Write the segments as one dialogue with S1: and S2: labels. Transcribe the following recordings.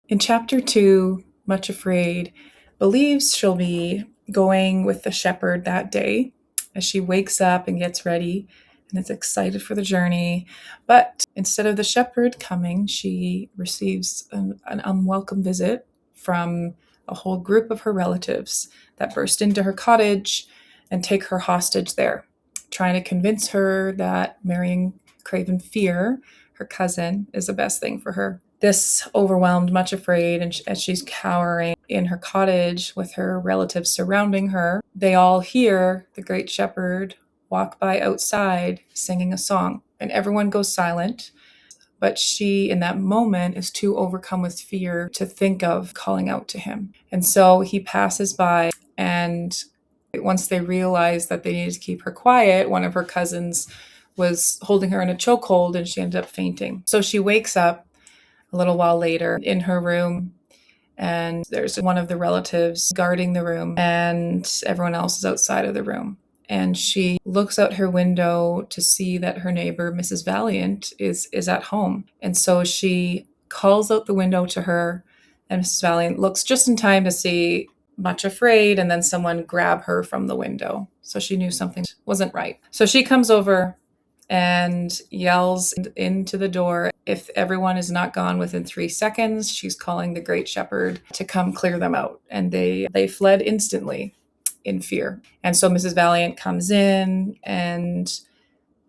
S1: In chapter 2, Much Afraid believes she'll be going with the shepherd that day as she wakes up and gets ready and is excited for the journey. But instead of the shepherd coming, she receives an unwelcome visit from a whole group of her relatives that burst into her cottage and take her hostage there, trying to convince her that marrying Craven Fear, her cousin, is the best thing for her. This overwhelmed Much Afraid, and as she's cowering in her cottage with her relatives surrounding her, they all hear the great shepherd walk by outside singing a song, and everyone goes silent. But she, in that moment, is too overcome with fear to think of calling out to him. And so he passes by, and once they realize that they need to keep her quiet, one of her cousins was holding her in a chokehold and she ended up fainting. So she wakes up a little while later in her room, and there's one of the relatives guarding the room, and everyone else is outside of the room. And she looks out her window to see that her neighbor, Mrs. Valiant, is at home. And so she calls out the window to her, and Mrs. Valiant looks just in time to see Much Afraid and then someone grab her from the window. So she knew something wasn't right. So she comes over and yells into the door. If everyone is not gone within 3 seconds, she's calling the great shepherd to come clear them out. And they fled instantly in fear. And so Mrs. Valiant comes in and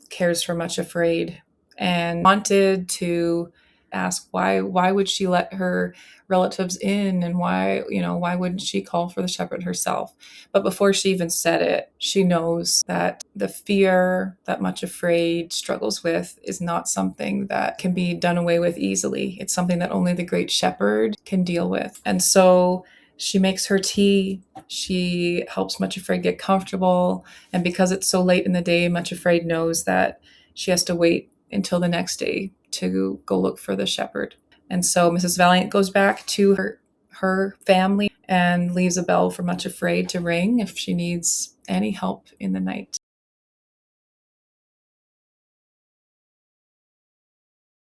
S1: cares for Much Afraid and wanted to ask why would she let her relatives in, and why wouldn't she call for the shepherd herself. But before she even said it, she knows that the fear that Much Afraid struggles with is not something that can be done away with easily. It's something that only the great shepherd can deal with. And so she makes her tea, she helps Much Afraid get comfortable, and because it's so late in the day, Much Afraid knows that she has to wait until the next day to go look for the shepherd. And so Mrs. Valiant goes back to her family and leaves a bell for Much Afraid to ring if she needs any help in the night.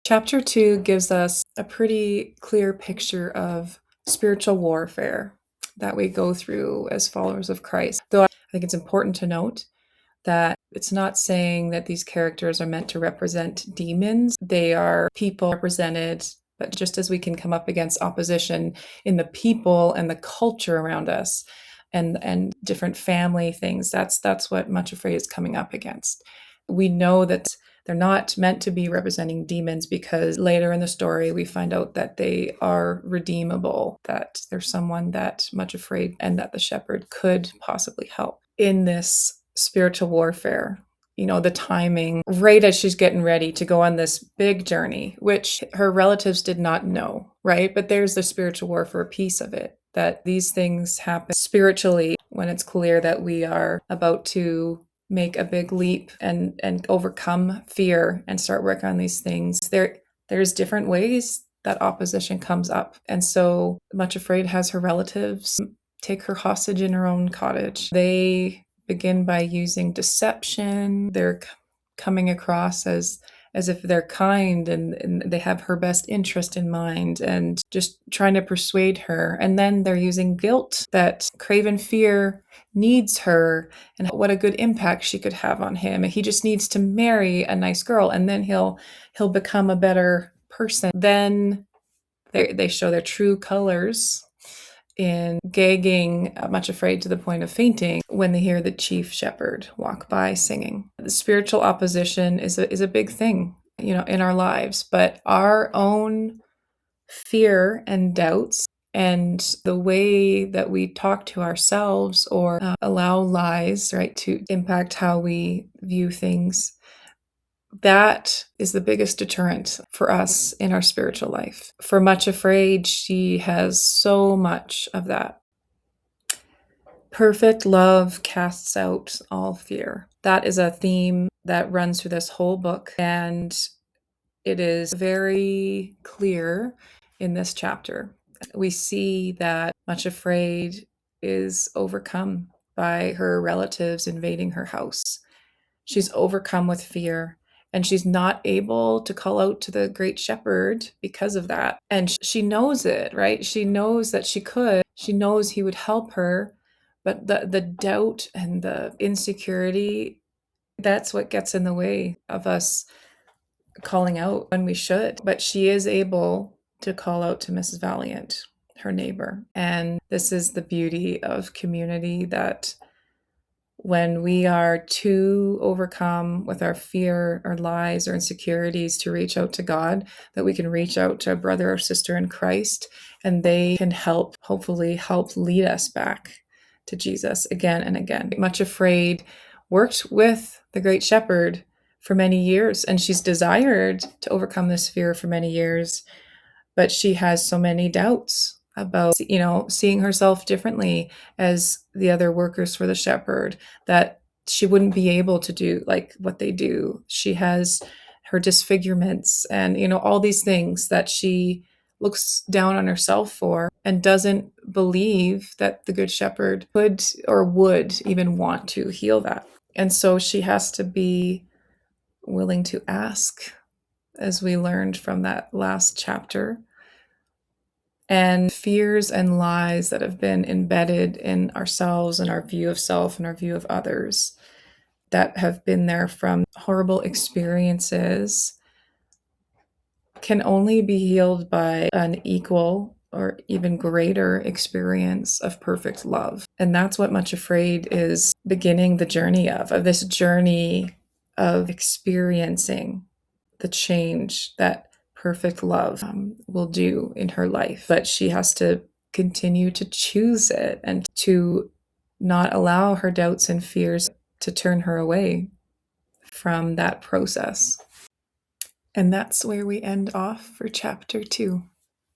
S1: Chapter 2 gives us a pretty clear picture of spiritual warfare that we go through as followers of Christ. Though I think it's important to note that it's not saying that these characters are meant to represent demons. They are people represented, but just as we can come up against opposition in the people and the culture around us and different family things, that's what Much Afraid is coming up against. We know that they're not meant to be representing demons because later in the story we find out that they are redeemable, that there's someone that Much Afraid and that the shepherd could possibly help in this spiritual warfare. The timing, right as she's getting ready to go on this big journey, which her relatives did not know, right? But there's the spiritual warfare piece of it, that these things happen spiritually when it's clear that we are about to make a big leap and overcome fear and start working on these things. There's different ways that opposition comes up. And so Much Afraid has her relatives take her hostage in her own cottage. They begin by using deception. They're coming across as if they're kind and they have her best interest in mind and just trying to persuade her. And then they're using guilt, that Craven Fear needs her and what a good impact she could have on him. He just needs to marry a nice girl and then he'll become a better person. Then they show their true colors in gagging Much Afraid to the point of fainting when they hear the chief shepherd walk by singing. The spiritual opposition is a big thing, in our lives, but our own fear and doubts and the way that we talk to ourselves or allow lies, right, to impact how we view things, that is the biggest deterrent for us in our spiritual life. For Much Afraid, she has so much of that. Perfect love casts out all fear. That is a theme that runs through this whole book, and it is very clear in this chapter. We see that Much Afraid is overcome by her relatives invading her house. She's overcome with fear, And she's not able to call out to the great shepherd because of that. And she knows it, right? She knows that she could. She knows he would help her. But the doubt and the insecurity, that's what gets in the way of us calling out when we should. But she is able to call out to Mrs. Valiant, her neighbor. And this is the beauty of community, that when we are too overcome with our fear or lies or insecurities to reach out to God, that we can reach out to a brother or sister in Christ, and they can help, hopefully help lead us back to Jesus again and again. Much Afraid worked with the Great Shepherd for many years, and she's desired to overcome this fear for many years, but she has so many doubts about, seeing herself differently as the other workers for the shepherd, that she wouldn't be able to do like what they do. She has her disfigurements and, all these things that she looks down on herself for, and doesn't believe that the good shepherd could or would even want to heal that. And so she has to be willing to ask, as we learned from that last chapter. And fears and lies that have been embedded in ourselves and our view of self and our view of others, that have been there from horrible experiences, can only be healed by an equal or even greater experience of perfect love. And that's what Much Afraid is beginning the journey of this journey of experiencing the change that perfect love will do in her life. But she has to continue to choose it, and to not allow her doubts and fears to turn her away from that process. And that's where we end off for chapter 2.